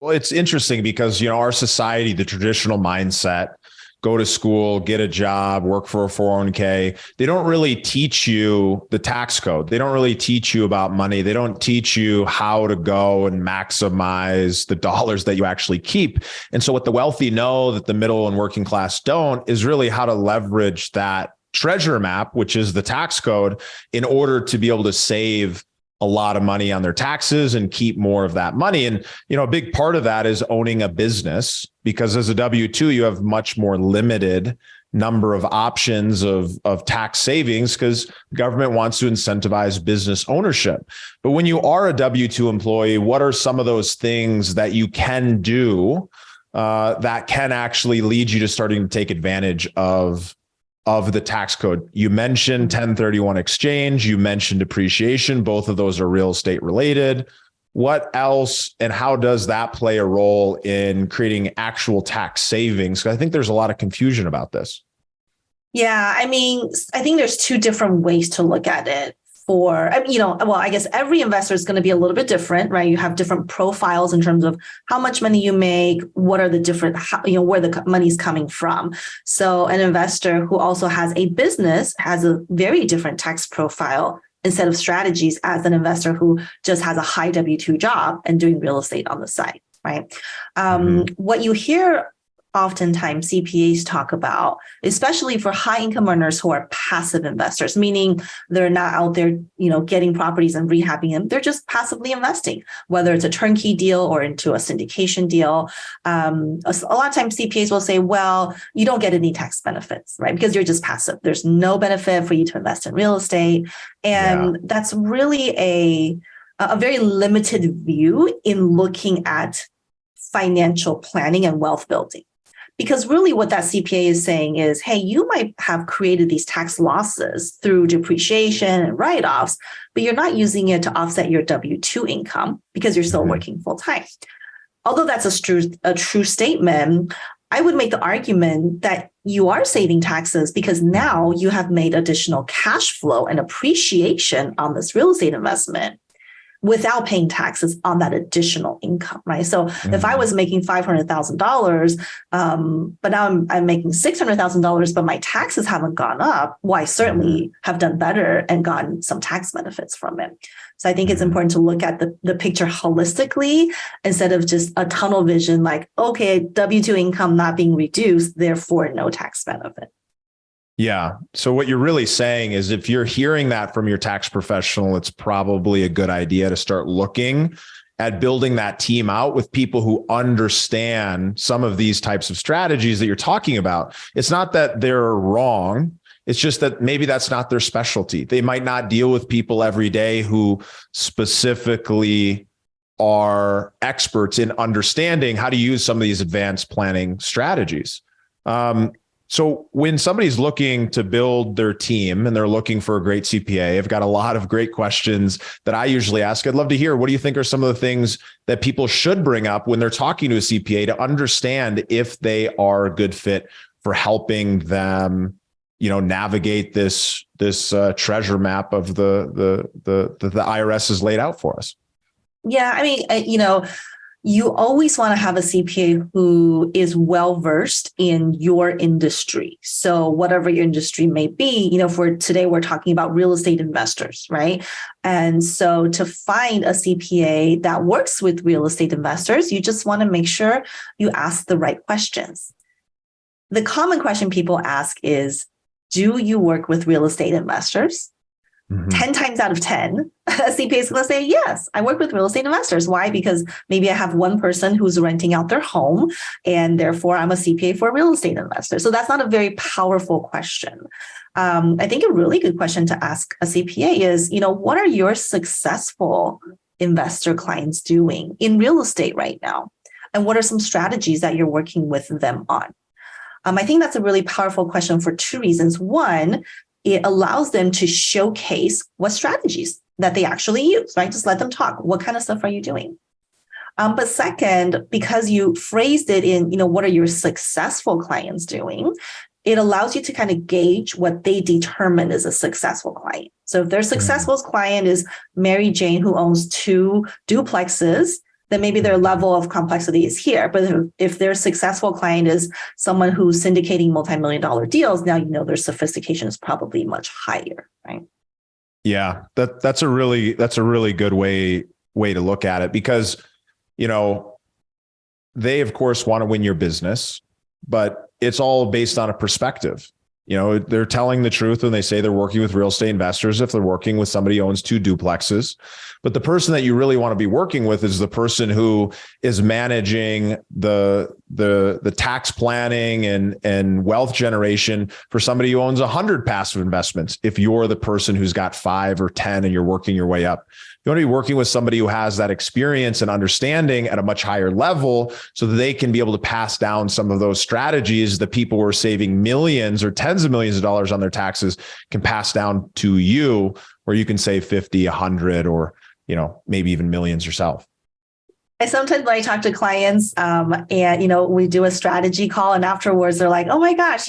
Well, it's interesting because, our society, the traditional mindset, go to school, get a job, work for a 401k. They don't really teach you the tax code. They don't really teach you about money. They don't teach you how to go and maximize the dollars that you actually keep. And so what the wealthy know that the middle and working class don't is really how to leverage that treasure map, which is the tax code, in order to be able to save a lot of money on their taxes and keep more of that money. And, a big part of that is owning a business, because as a W-2, you have much more limited number of options of tax savings because the government wants to incentivize business ownership. But when you are a W-2 employee, what are some of those things that you can do that can actually lead you to starting to take advantage of the tax code? You mentioned 1031 exchange, you mentioned depreciation. Both of those are real estate related. What else, and how does that play a role in creating actual tax savings? Because I think there's a lot of confusion about this. Yeah, I think there's two different ways to look at it. I guess every investor is going to be a little bit different, right? You have different profiles in terms of how much money you make, what are the different, where the money's coming from. So an investor who also has a business has a very different tax profile instead of strategies as an investor who just has a high W-2 job and doing real estate on the side, right? What you hear oftentimes CPAs talk about, especially for high income earners who are passive investors, meaning they're not out there, getting properties and rehabbing them. They're just passively investing, whether it's a turnkey deal or into a syndication deal. A lot of times CPAs will say, well, you don't get any tax benefits, right? Because you're just passive. There's no benefit for you to invest in real estate. And that's really a very limited view in looking at financial planning and wealth building. Because really what that CPA is saying is, hey, you might have created these tax losses through depreciation and write-offs, but you're not using it to offset your W-2 income because you're still working full time. Although that's a true statement, I would make the argument that you are saving taxes because now you have made additional cash flow and appreciation on this real estate investment without paying taxes on that additional income, right? So if I was making $500,000, but now I'm making $600,000, but my taxes haven't gone up, well, I certainly have done better and gotten some tax benefits from it. So I think it's important to look at the picture holistically instead of just a tunnel vision, like, okay, W-2 income not being reduced, therefore no tax benefit. Yeah. So what you're really saying is if you're hearing that from your tax professional, it's probably a good idea to start looking at building that team out with people who understand some of these types of strategies that you're talking about. It's not that they're wrong. It's just that maybe that's not their specialty. They might not deal with people every day who specifically are experts in understanding how to use some of these advanced planning strategies. So when somebody's looking to build their team and they're looking for a great CPA, I've got a lot of great questions that I usually ask. I'd love to hear, what do you think are some of the things that people should bring up when they're talking to a CPA to understand if they are a good fit for helping them, navigate this treasure map of the IRS has laid out for us? Yeah, you always want to have a CPA who is well-versed in your industry. So whatever your industry may be, for today, we're talking about real estate investors, right? And so to find a CPA that works with real estate investors, you just want to make sure you ask the right questions. The common question people ask is, do you work with real estate investors? 10 times out of 10, a CPA is going to say, yes, I work with real estate investors. Why? Because maybe I have one person who's renting out their home, and therefore I'm a CPA for a real estate investor. So that's not a very powerful question. I think a really good question to ask a CPA is, what are your successful investor clients doing in real estate right now? And what are some strategies that you're working with them on? I think that's a really powerful question for two reasons. One, it allows them to showcase what strategies that they actually use, right? Just let them talk. What kind of stuff are you doing? But second, because you phrased it in, what are your successful clients doing? It allows you to kind of gauge what they determine is a successful client. So if their successful client is Mary Jane, who owns 2 duplexes, then maybe their level of complexity is here. But if their successful client is someone who's syndicating multi-million-dollar deals, now their sophistication is probably much higher, right? Yeah, that's a really good way to look at it, because they of course want to win your business, but it's all based on a perspective. They're telling the truth when they say they're working with real estate investors, if they're working with somebody who owns 2 duplexes. But the person that you really want to be working with is the person who is managing the tax planning and wealth generation for somebody who owns 100 passive investments. If you're the person who's got 5 or 10 and you're working your way up, you want to be working with somebody who has that experience and understanding at a much higher level, so that they can be able to pass down some of those strategies that people who are saving millions or tens of millions of dollars on their taxes can pass down to you, where you can save 50, 100, or maybe even millions yourself. I sometimes when I talk to clients and, we do a strategy call, and afterwards they're like, oh my gosh,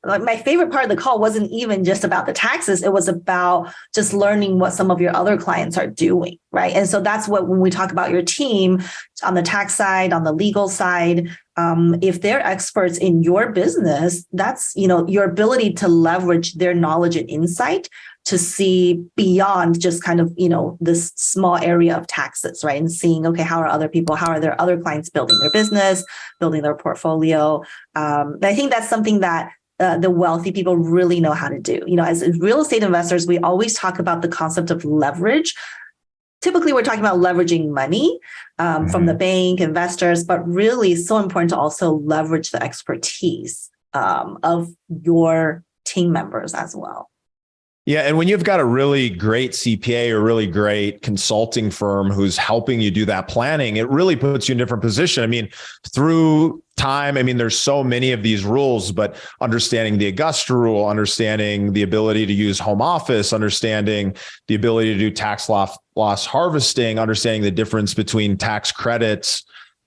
my favorite part of the call wasn't even just about the taxes. It was about just learning what some of your other clients are doing, right? And so that's what, when we talk about your team on the tax side, on the legal side, if they're experts in your business, that's, your ability to leverage their knowledge and insight to see beyond just kind of, this small area of taxes, right? And seeing, okay, how are their other clients building their business, building their portfolio? I think that's something that the wealthy people really know how to do. As real estate investors, we always talk about the concept of leverage. Typically, we're talking about leveraging money from the bank, investors, but really it's so important to also leverage the expertise of your team members as well. Yeah. And when you've got a really great CPA or really great consulting firm who's helping you do that planning, it really puts you in a different position. Through time, there's so many of these rules, but understanding the Augusta rule, understanding the ability to use home office, understanding the ability to do tax loss harvesting, understanding the difference between tax credits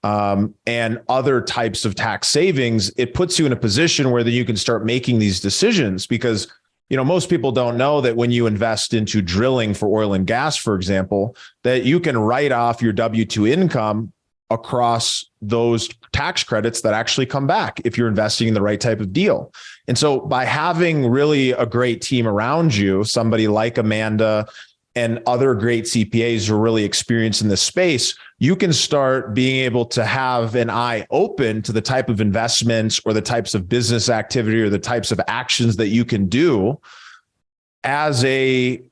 and other types of tax savings, it puts you in a position where then you can start making these decisions. Because most people don't know that when you invest into drilling for oil and gas, for example, that you can write off your W-2 income across those tax credits that actually come back if you're investing in the right type of deal. And so by having really a great team around you, somebody like Amanda and other great CPAs who are really experienced in this space, you can start being able to have an eye open to the type of investments or the types of business activity or the types of actions that you can do as a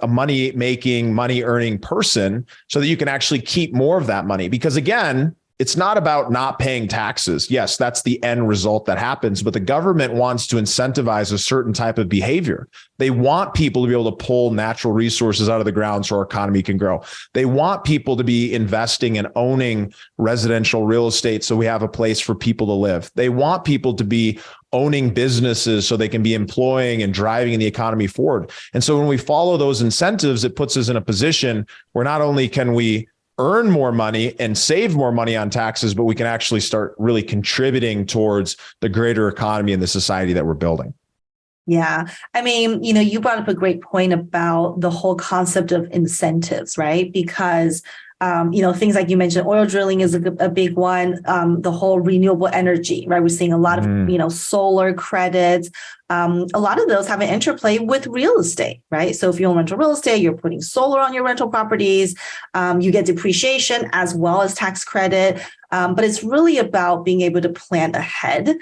money-making, money-earning person, so that you can actually keep more of that money. Because again, it's not about not paying taxes. Yes, that's the end result that happens, but the government wants to incentivize a certain type of behavior. They want people to be able to pull natural resources out of the ground so our economy can grow. They want people to be investing and owning residential real estate so we have a place for people to live. They want people to be owning businesses so they can be employing and driving the economy forward. And so when we follow those incentives, it puts us in a position where not only can we earn more money and save more money on taxes, but we can actually start really contributing towards the greater economy and the society that we're building. Yeah. You brought up a great point about the whole concept of incentives, right? Because things like you mentioned, oil drilling is a big one. The whole renewable energy, right? We're seeing a lot of, solar credits. A lot of those have an interplay with real estate, right? So if you own rental real estate, you're putting solar on your rental properties. You get depreciation as well as tax credit. But it's really about being able to plan ahead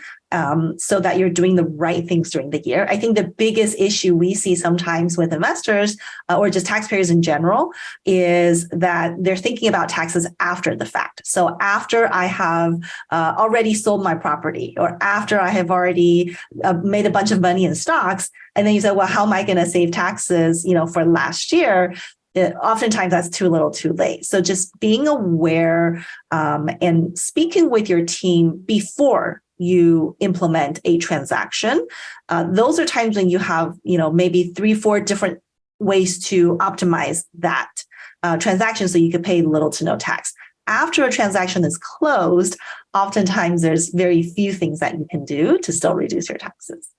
so that you're doing the right things during the year. I think the biggest issue we see sometimes with investors or just taxpayers in general is that they're thinking about taxes after the fact. So after I have already sold my property, or after I have already made a bunch of money in stocks, and then you say, well, how am I going to save taxes, for last year? Oftentimes that's too little too late. So just being aware and speaking with your team before you implement a transaction. Those are times when you have, maybe 3-4 different ways to optimize that transaction so you could pay little to no tax. After a transaction is closed, oftentimes there's very few things that you can do to still reduce your taxes.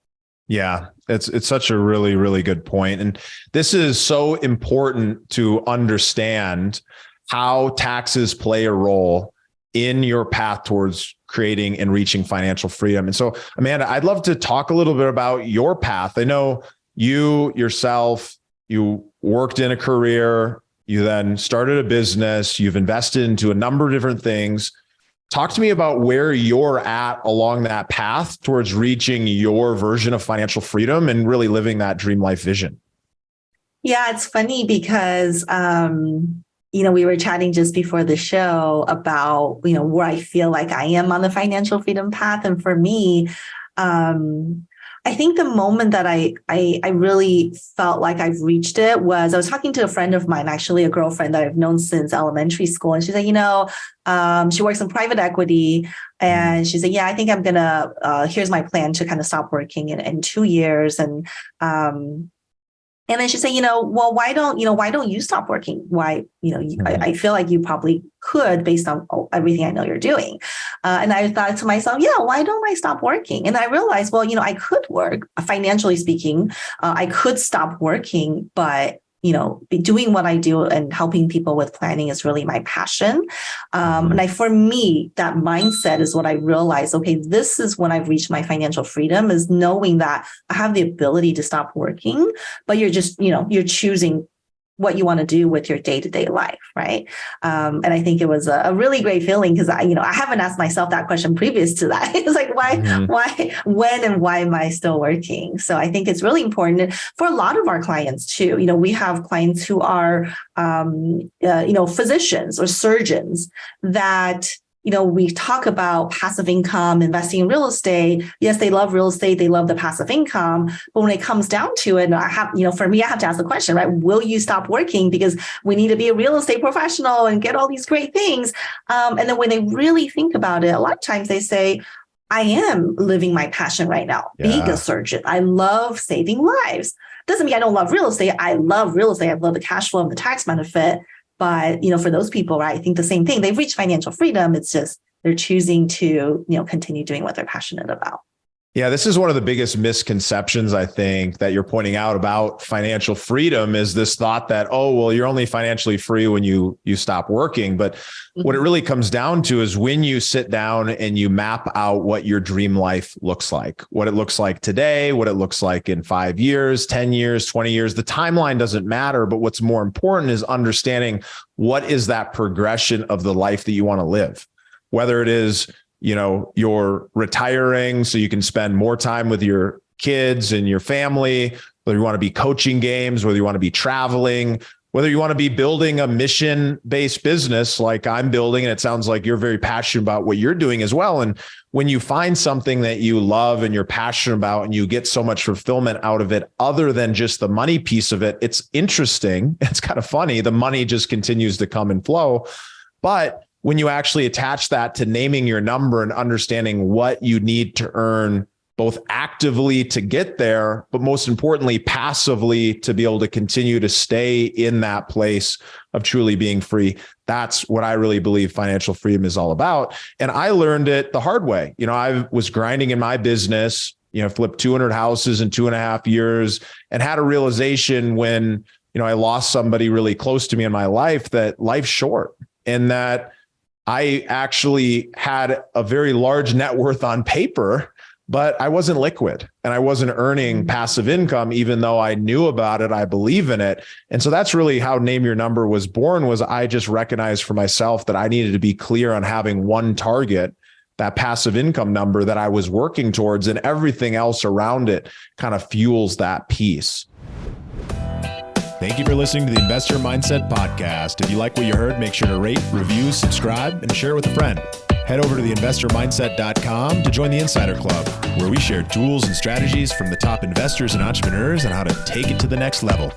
Yeah, it's such a really, really good point. And this is so important to understand how taxes play a role in your path towards creating and reaching financial freedom. And so, Amanda, I'd love to talk a little bit about your path. I know you yourself, you worked in a career, you then started a business, you've invested into a number of different things. Talk to me about where you're at along that path towards reaching your version of financial freedom and really living that dream life vision. Yeah, it's funny because, we were chatting just before the show about, where I feel like I am on the financial freedom path. And for me, I think the moment that I really felt like I've reached it was I was talking to a friend of mine, actually a girlfriend that I've known since elementary school. And she said, she works in private equity. And she said, yeah, I think I'm going to, here's my plan to kind of stop working in 2 years. And then she said, well, why don't you stop working? Why, I feel like you probably could based on everything I know you're doing. And I thought to myself, yeah, why don't I stop working? And I realized, well, I could work, financially speaking, I could stop working, but doing what I do and helping people with planning is really my passion. For me, that mindset is what I realized. Okay, this is when I've reached my financial freedom, is knowing that I have the ability to stop working, but you're just, you're choosing what you want to do with your day-to-day life, right? And I think it was a really great feeling because I haven't asked myself that question previous to that. It's like, why, when, and why am I still working? So I think it's really important for a lot of our clients too. We have clients who are, physicians or surgeons that, we talk about passive income, investing in real estate. Yes, they love real estate. They love the passive income. But when it comes down to it, for me, I have to ask the question, right? Will you stop working because we need to be a real estate professional and get all these great things? And then when they really think about it, a lot of times they say, I am living my passion right now, being a surgeon. I love saving lives. Doesn't mean I don't love real estate. I love real estate. I love the cash flow and the tax benefit. But, for those people, right, I think the same thing. They've reached financial freedom. It's just they're choosing to, continue doing what they're passionate about. Yeah, this is one of the biggest misconceptions, I think, that you're pointing out about financial freedom is this thought that, oh, well, you're only financially free when you stop working. But what it really comes down to is when you sit down and you map out what your dream life looks like, what it looks like today, what it looks like in 5 years, 10 years, 20 years, the timeline doesn't matter. But what's more important is understanding what is that progression of the life that you want to live, whether it is you're retiring so you can spend more time with your kids and your family, whether you want to be coaching games, whether you want to be traveling, whether you want to be building a mission-based business like I'm building. And it sounds like you're very passionate about what you're doing as well. And when you find something that you love and you're passionate about and you get so much fulfillment out of it, other than just the money piece of it, it's interesting. It's kind of funny. The money just continues to come and flow. But when you actually attach that to naming your number and understanding what you need to earn, both actively to get there, but most importantly, passively to be able to continue to stay in that place of truly being free. That's what I really believe financial freedom is all about. And I learned it the hard way. I was grinding in my business, flipped 200 houses in 2.5 years and had a realization when, I lost somebody really close to me in my life that life's short and that I actually had a very large net worth on paper, but I wasn't liquid and I wasn't earning passive income, even though I knew about it. I believe in it. And so that's really how Name Your Number was born, was I just recognized for myself that I needed to be clear on having one target, that passive income number that I was working towards, and everything else around it kind of fuels that piece. Thank you for listening to the Investor Mindset Podcast. If you like what you heard, make sure to rate, review, subscribe, and share it with a friend. Head over to theinvestormindset.com to join the Insider Club, where we share tools and strategies from the top investors and entrepreneurs on how to take it to the next level.